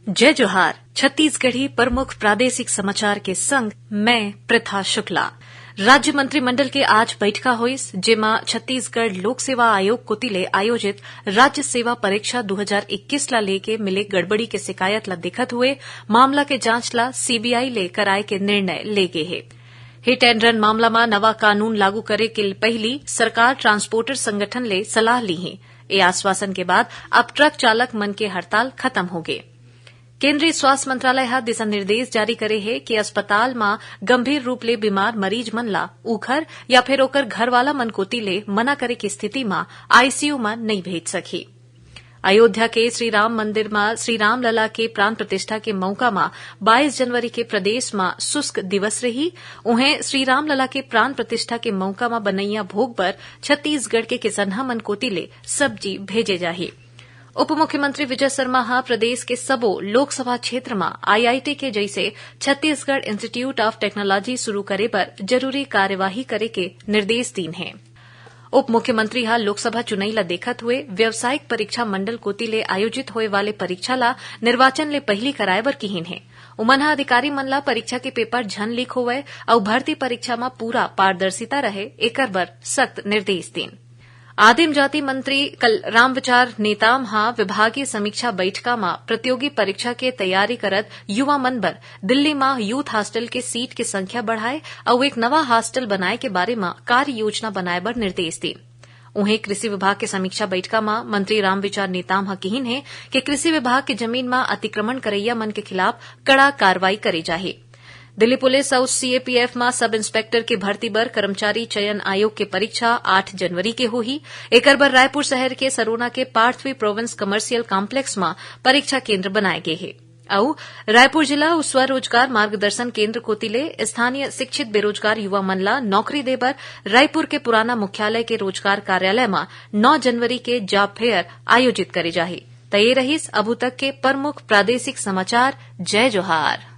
जय जोहार। छत्तीसगढ़ी प्रमुख प्रादेशिक समाचार के संग मैं प्रथा शुक्ला। राज्य मंत्रिमंडल के आज बैठका हुईस, जेमा छत्तीसगढ़ लोक सेवा आयोग कोतिले आयोजित राज्य सेवा परीक्षा 2021 ला लेके मिले गड़बड़ी के शिकायत ला देखत हुए मामला के जांच ला सीबीआई ले कराए के निर्णय ले गे हे। हिट एंड रन मामला में नवा कानून लागू करे के पहली सरकार ट्रांसपोर्टर संगठन ले सलाह ली है। ए आश्वासन के बाद अब ट्रक चालक मन के हड़ताल खत्म हो गए। केंद्रीय स्वास्थ्य मंत्रालय हा दिशा निर्देश जारी करे है कि अस्पताल में गंभीर रूप ले बीमार मरीज मन ला उखर या फिर ओकर घरवाला मन कोती ले मना करे की स्थिति में आईसीयू में नहीं भेज सकी। अयोध्या के श्री राम मंदिर में श्री राम लला के प्राण प्रतिष्ठा के मौका में 22 जनवरी के प्रदेश में शुष्क दिवस रही। उन्हें श्री राम लला के प्राण प्रतिष्ठा के मौका में बनैया भोग पर छत्तीसगढ़ के किसनहा मन कोती ले सब्जी भेजे जाही। उप मुख्यमंत्री विजय शर्मा हा प्रदेश के सबो लोकसभा क्षेत्र में आईआईटी के जैसे छत्तीसगढ़ इंस्टीट्यूट ऑफ टेक्नोलॉजी शुरू करे पर जरूरी कार्यवाही करे के निर्देश दीन है। उप मुख्यमंत्री हा लोकसभा चुनाई ला देखत हुए व्यावसायिक परीक्षा मंडल कोती ले आयोजित होए वाले परीक्षा ला निर्वाचन ले पहली कराए बर किहिन है। उमन हा अधिकारी मन ला परीक्षा के पेपर झन लीक होवे और भर्ती परीक्षा में पूरा पारदर्शिता रहे एकर बर सख्त निर्देश दीन। आदिम जाति मंत्री कल रामविचार नेताम हा विभागीय समीक्षा बैठका में प्रतियोगी परीक्षा के तैयारी करत युवा मन बर दिल्ली में यूथ हॉस्टल के सीट की संख्या बढ़ाए और एक नवा हॉस्टल बनाए के बारे में कार्य योजना बनाए बर निर्देश दी। उन्हें कृषि विभाग के समीक्षा बैठका में मंत्री रामविचार नेताम हा कहिन है कि कृषि विभाग की जमीन में अतिक्रमण करैया मन के खिलाफ कड़ा कार्रवाई करे जाही। दिल्ली पुलिस और सीएपीएफ में सब इंस्पेक्टर के भर्ती बर कर्मचारी चयन आयोग के परीक्षा 8 जनवरी के होही। एकर बर रायपुर शहर के सरोना के पार्थवी प्रोविंस कमर्शियल कॉम्प्लेक्स में परीक्षा केंद्र बनाए गए हैं और रायपुर जिला स्वरोजगार मार्गदर्शन केंद्र कोतिले स्थानीय शिक्षित बेरोजगार युवा मन ला नौकरी दे बर रायपुर के पुराना मुख्यालय के रोजगार कार्यालय में 9 जनवरी के जॉब फेयर आयोजित करे जाही। तय रहीस अभू तक के प्रमुख प्रादेशिक समाचार। जय जोहार।